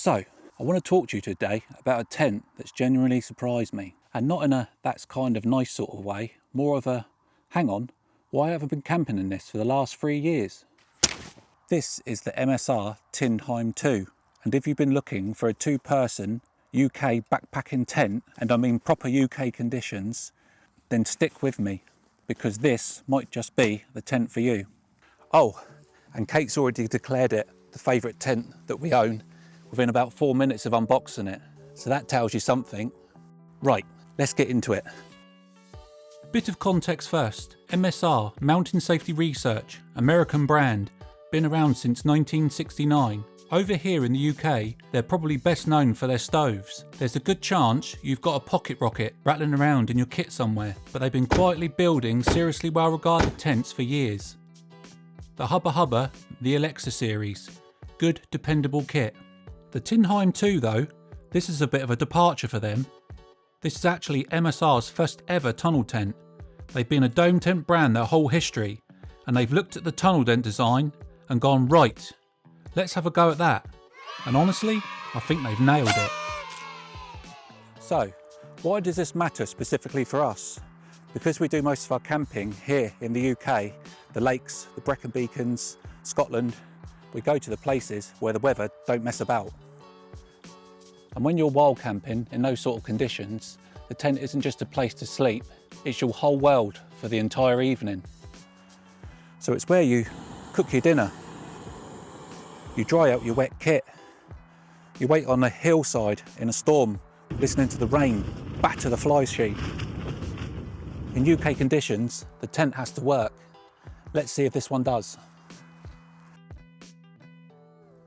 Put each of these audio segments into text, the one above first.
So, I want to talk to you today about a tent that's genuinely surprised me. And not in a that's kind of nice sort of way, more of a, hang on, why haven't I been camping in this for the last 3 years? This is the MSR Tindheim 2. And if you've been looking for a 2-person UK backpacking tent, and I mean proper UK conditions, then stick with me, because this might just be the tent for you. Oh, and Kate's already declared it the favourite tent that we own within about 4 minutes of unboxing it. So that tells you something. Right, let's get into it. Bit of context first. MSR, Mountain Safety Research, American brand, been around since 1969. Over here in the UK, they're probably best known for their stoves. There's a good chance you've got a pocket rocket rattling around in your kit somewhere, but they've been quietly building seriously well regarded tents for years. The Hubba Hubba, the Alexa series, good dependable kit. The Tindheim 2 though, this is a bit of a departure for them. This is actually MSR's first ever tunnel tent. They've been a dome tent brand their whole history, and they've looked at the tunnel tent design and gone, right, let's have a go at that. And honestly, I think they've nailed it. So, why does this matter specifically for us? Because we do most of our camping here in the UK, the lakes, the Brecon Beacons, Scotland, we go to the places where the weather don't mess about. And when you're wild camping in those sort of conditions, the tent isn't just a place to sleep, it's your whole world for the entire evening. So it's where you cook your dinner, you dry out your wet kit, you wait on a hillside in a storm, listening to the rain batter the Flysheet. In UK conditions, the tent has to work. Let's see if this one does.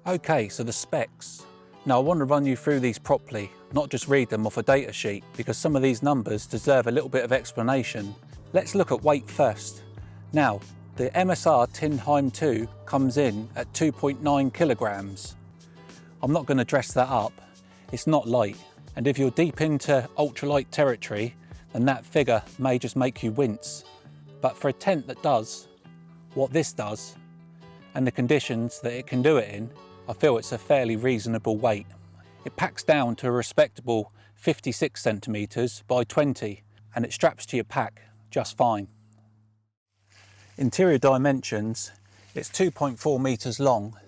Okay, so the specs. Now I want to run you through these properly, not just read them off a data sheet, because some of these numbers deserve a little bit of explanation. Let's look at weight first. Now, the MSR Tindheim 2 comes in at 2.9 kilograms. I'm not going to dress that up, it's not light. And if you're deep into ultralight territory, then that figure may just make you wince. But for a tent that does what this does, and the conditions that it can do it in, I feel it's a fairly reasonable weight. It packs down to a respectable 56 centimetres by 20, and it straps to your pack just fine. Interior dimensions, it's 2.4 metres long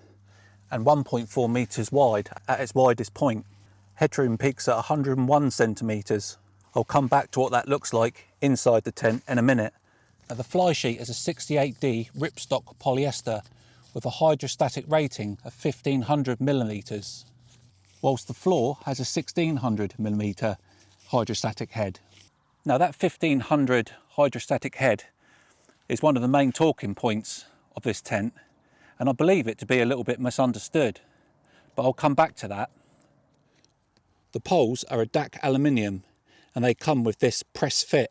and 1.4 metres wide at its widest point. Headroom peaks at 101 centimetres. I'll come back to what that looks like inside the tent in a minute. Now, the Flysheet is a 68D ripstop polyester with a hydrostatic rating of 1500 millimetres, whilst the floor has a 1600 millimetre hydrostatic head. Now that 1500 hydrostatic head is one of the main talking points of this tent, and I believe it to be a little bit misunderstood, but I'll come back to that. The poles are a DAC aluminium, and they come with this press fit.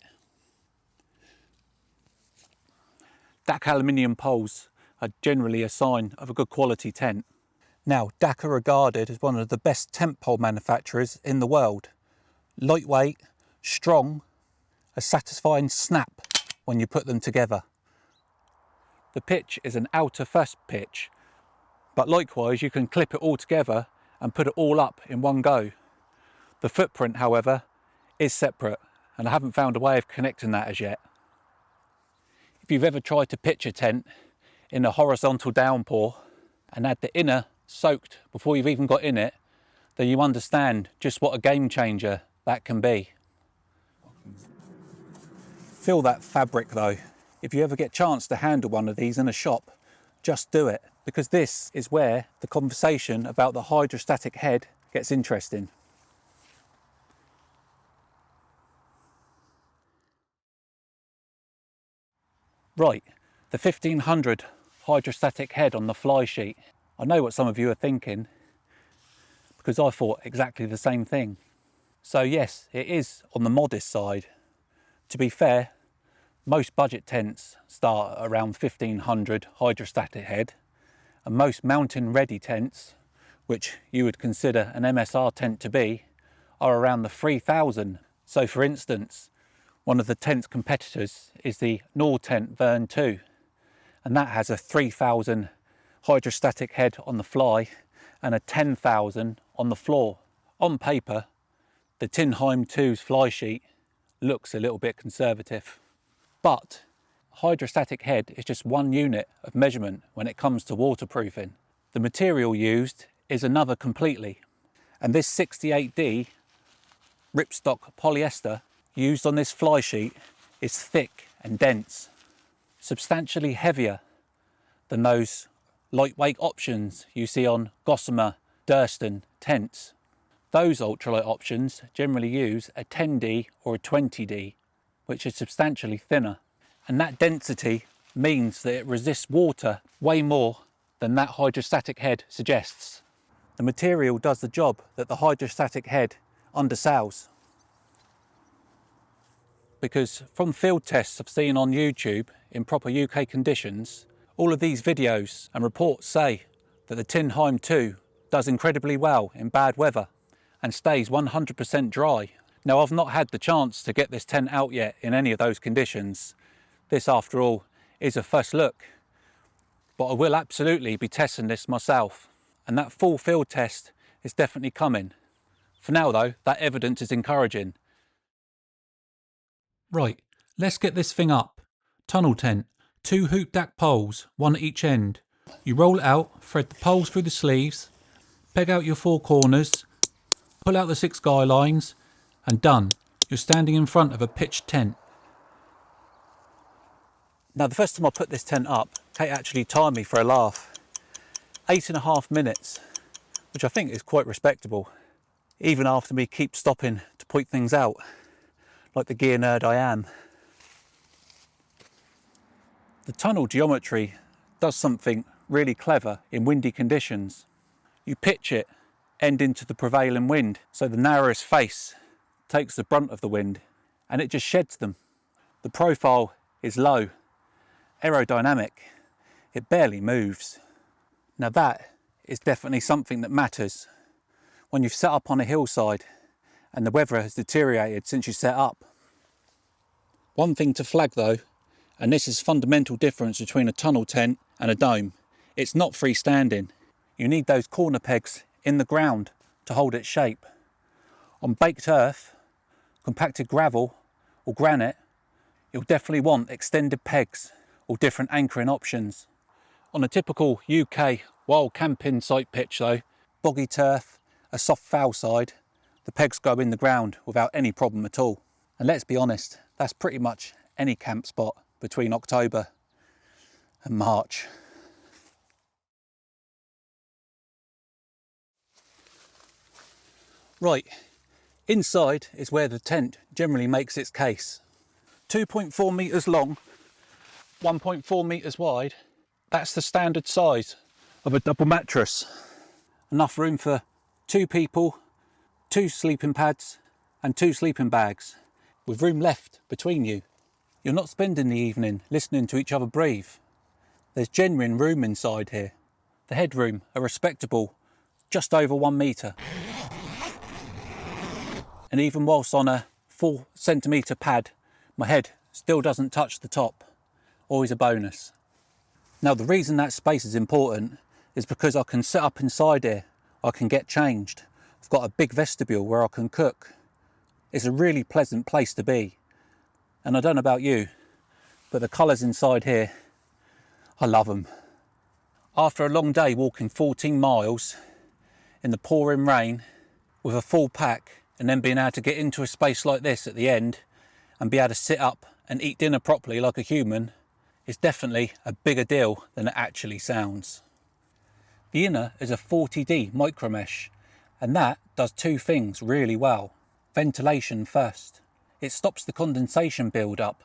DAC aluminium poles are generally a sign of a good quality tent. Now, DAC are regarded as one of the best tent pole manufacturers in the world. Lightweight, strong, a satisfying snap when you put them together. The pitch is an outer first pitch, but likewise you can clip it all together and put it all up in one go. The footprint, however, is separate, and I haven't found a way of connecting that as yet. If you've ever tried to pitch a tent in a horizontal downpour and had the inner soaked before you've even got in it, then you understand just what a game changer that can be. Feel that fabric though. If you ever get a chance to handle one of these in a shop, just do it, because this is where the conversation about the hydrostatic head gets interesting. Right, the 1500 hydrostatic head on the Flysheet. I know what some of you are thinking, because I thought exactly the same thing. So yes, it is on the modest side. To be fair, most budget tents start at around 1500 hydrostatic head, and most mountain ready tents, which you would consider an MSR tent to be, are around the 3000. So for instance, one of the tent's competitors is the Tent Vern 2, and that has a 3000 hydrostatic head on the fly and a 10,000 on the floor. On paper, the Tindheim 2's Flysheet looks a little bit conservative, but hydrostatic head is just one unit of measurement when it comes to waterproofing. The material used is another completely, and this 68D ripstop polyester used on this Flysheet is thick and dense, substantially heavier than those lightweight options you see on Gossamer, Durston tents. Those ultralight options generally use a 10D or a 20D, which is substantially thinner. And that density means that it resists water way more than that hydrostatic head suggests. The material does the job that the hydrostatic head undersells. Because from field tests I've seen on YouTube in proper UK conditions, all of these videos and reports say that the Tindheim 2 does incredibly well in bad weather and stays 100% dry. Now, I've not had the chance to get this tent out yet in any of those conditions. This, after all, is a first look, but I will absolutely be testing this myself, and that full field test is definitely coming. For now though, that evidence is encouraging. Right, let's get this thing up. Tunnel tent, 2 hoop deck poles, one at each end. You roll it out, thread the poles through the sleeves, peg out your 4 corners, pull out the 6 guy lines, and done. You're standing in front of a pitched tent. Now, the first time I put this tent up, Kate actually timed me for a laugh. 8.5 minutes, which I think is quite respectable, even after me keep stopping to point things out, like the gear nerd I am. The tunnel geometry does something really clever in windy conditions. You pitch it end into the prevailing wind, so the narrowest face takes the brunt of the wind, and it just sheds them. The profile is low, aerodynamic, it barely moves. Now that is definitely something that matters when you've set up on a hillside and the weather has deteriorated since you set up. One thing to flag though, and this is a fundamental difference between a tunnel tent and a dome, it's not freestanding. You need those corner pegs in the ground to hold its shape. On baked earth, compacted gravel or granite, you'll definitely want extended pegs or different anchoring options. On a typical UK wild camping site pitch though, boggy turf, a soft foul side, the pegs go in the ground without any problem at all. And let's be honest, that's pretty much any camp spot between October and March. Right, inside is where the tent generally makes its case. 2.4 metres long, 1.4 metres wide, that's the standard size of a double mattress. Enough room for 2 people, 2 sleeping pads and 2 sleeping bags, with room left between you. You're not spending the evening listening to each other breathe. There's genuine room inside here. The headroom, a respectable just over 1 metre. And even whilst on a 4 centimetre pad, my head still doesn't touch the top. Always a bonus. Now, the reason that space is important is because I can sit up inside here, I can get changed. I've got a big vestibule where I can cook. It's a really pleasant place to be. And I don't know about you, but the colours inside here, I love them. After a long day walking 14 miles in the pouring rain with a full pack, and then being able to get into a space like this at the end and be able to sit up and eat dinner properly like a human is definitely a bigger deal than it actually sounds. The inner is a 40D micro mesh, and that does 2 things really well. Ventilation first. It stops the condensation build-up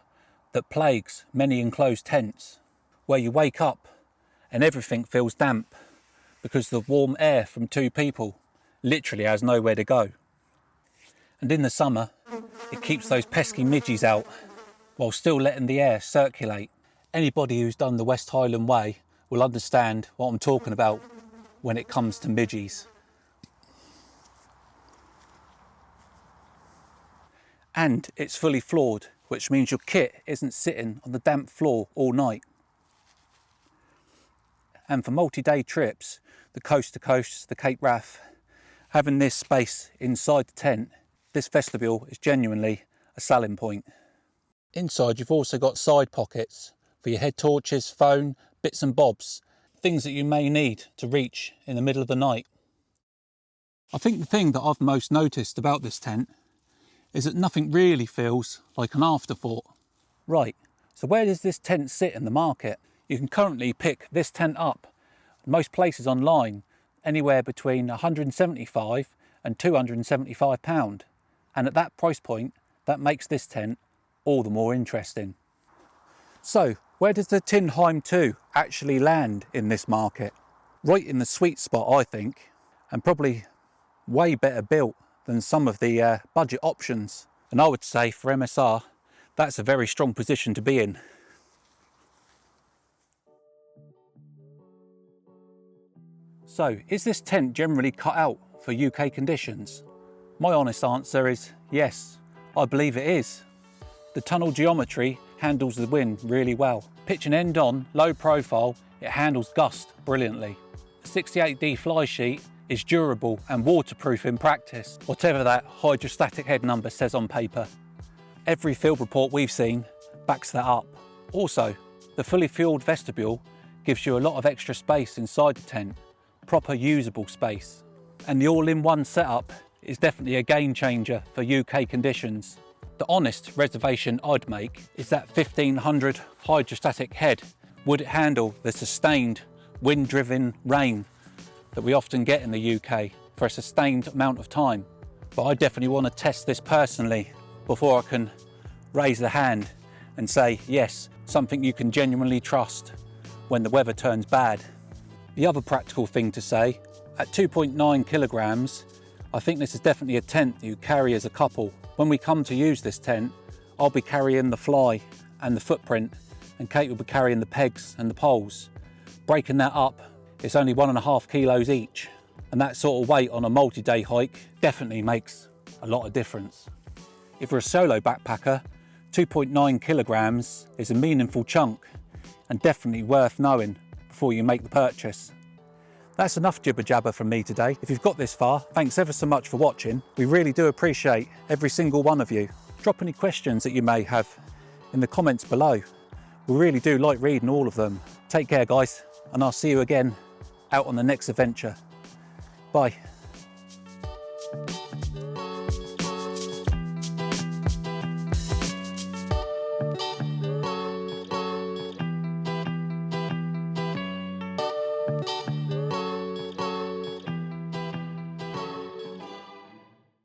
that plagues many enclosed tents, where you wake up and everything feels damp because the warm air from 2 people literally has nowhere to go. And in the summer, it keeps those pesky midges out while still letting the air circulate. Anybody who's done the West Highland Way will understand what I'm talking about when it comes to midges. And it's fully floored, which means your kit isn't sitting on the damp floor all night. and for multi-day trips, the coast to coast, the Cape Wrath, having this space inside the tent, this vestibule is genuinely a selling point. Inside you've also got side pockets for your head torches, phone, bits and bobs, things that you may need to reach in the middle of the night. I think the thing that I've most noticed about this tent is that nothing really feels like an afterthought. Right, so where does this tent sit in the market? You can currently pick this tent up at most places online anywhere between £175 and £275, and at that price point that makes this tent all the more interesting. So where does the Tindheim 2 actually land in this market? Right in the sweet spot, I think, and probably way better built than some of the budget options. And I would say for MSR, that's a very strong position to be in. So, is this tent generally cut out for UK conditions? My honest answer is yes, I believe it is. The tunnel geometry handles the wind really well. Pitching end on, low profile, it handles gust brilliantly. The 68D Flysheet is durable and waterproof in practice, whatever that hydrostatic head number says on paper. Every field report we've seen backs that up. Also, the fully fueled vestibule gives you a lot of extra space inside the tent, proper usable space. And the all-in-one setup is definitely a game changer for UK conditions. The honest reservation I'd make is that 1500 hydrostatic head. Would it handle the sustained wind-driven rain that we often get in the UK for a sustained amount of time? But I definitely want to test this personally before I can raise the hand and say, yes, something you can genuinely trust when the weather turns bad. The other practical thing to say, at 2.9 kilograms, I think this is definitely a tent that you carry as a couple. When we come to use this tent, I'll be carrying the fly and the footprint, and Kate will be carrying the pegs and the poles. Breaking that up, it's only 1.5 kilos each, and that sort of weight on a multi-day hike definitely makes a lot of difference. If you're a solo backpacker, 2.9 kilograms is a meaningful chunk and definitely worth knowing before you make the purchase. That's enough jibber jabber from me today. If you've got this far, thanks ever so much for watching. We really do appreciate every single one of you. Drop any questions that you may have in the comments below. We really do like reading all of them. Take care guys, and I'll see you again out on the next adventure. Bye.